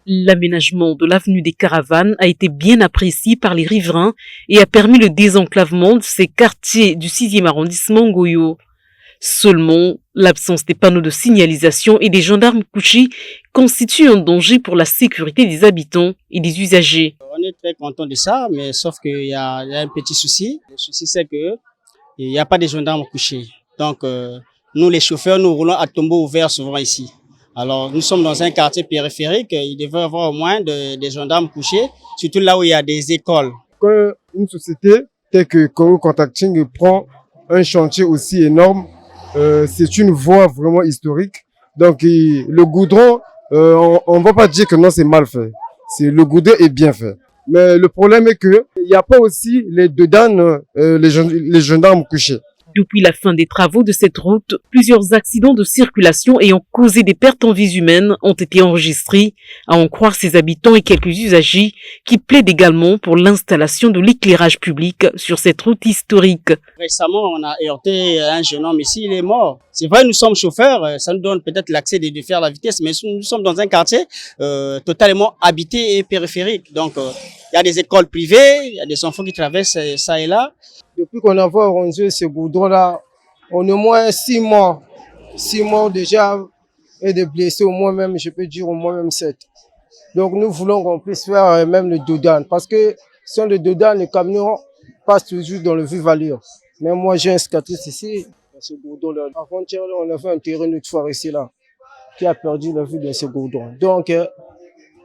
L'aménagement de l'avenue des Caravanes a été bien apprécié par les riverains et a permis le désenclavement de ces quartiers du 6e arrondissement Ngoyo. Seulement, l'absence des panneaux de signalisation et des gendarmes couchés constitue un danger pour la sécurité des habitants et des usagers. On est très content de ça, mais sauf qu'il y a un petit souci. Le souci, c'est qu'il n'y a pas de gendarmes couchés. Donc, nous, les chauffeurs, nous roulons à tombeau ouvert souvent ici. Alors, nous sommes dans un quartier périphérique, il devrait y avoir au moins des gendarmes couchés, surtout là où il y a des écoles. Quand une société telle que Koro Contracting prend un chantier aussi énorme, c'est une voie vraiment historique. Donc, le goudron, on ne va pas dire que non, c'est mal fait. Le goudron est bien fait. Mais le problème est que il n'y a pas aussi les gendarmes couchés. Depuis la fin des travaux de cette route, plusieurs accidents de circulation ayant causé des pertes en vies humaines ont été enregistrés, à en croire ses habitants et quelques usagers qui plaident également pour l'installation de l'éclairage public sur cette route historique. Récemment, on a heurté un jeune homme ici, il est mort. C'est vrai, nous sommes chauffeurs, ça nous donne peut-être l'accès de faire la vitesse, mais nous sommes dans un quartier totalement habité et périphérique. Donc, il y a des écoles privées, il y a des enfants qui traversent ça et là. Depuis qu'on a arrangé ce goudron-là, on a au moins 6 morts. 6 morts déjà et des blessés au moins même, je peux dire au moins même 7. Donc nous voulons qu'on puisse faire même le dodan. Parce que sans le dodan, les camions passent toujours dans le vive-allure. Mais moi j'ai un cicatrice ici, dans ce goudron-là. Avant-hier, on a fait un terrain une fois ici là, qui a perdu la vue dans ce goudron. Donc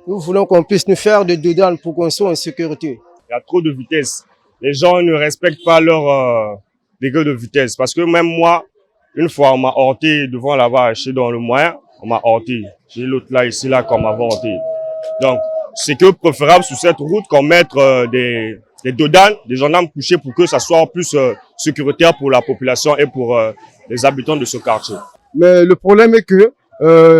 nous voulons qu'on puisse nous faire de dodan pour qu'on soit en sécurité. Il y a trop de vitesse. Les gens ne respectent pas leur degré de vitesse. Parce que même moi, une fois, on m'a heurté devant là-bas, chez dans le moyen, on m'a heurté. J'ai l'autre là, ici, là, qu'on m'a heurté. Donc, c'est que préférable sur cette route qu'on mette des dodanes, des gendarmes couchés pour que ça soit plus sécuritaire pour la population et pour les habitants de ce quartier. Mais le problème est que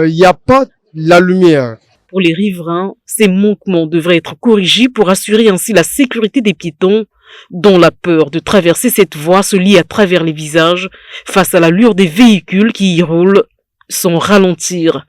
il n'y a pas la lumière. Pour les riverains, ces manquements devraient être corrigés pour assurer ainsi la sécurité des piétons, dont la peur de traverser cette voie se lit à travers les visages face à l'allure des véhicules qui y roulent sans ralentir.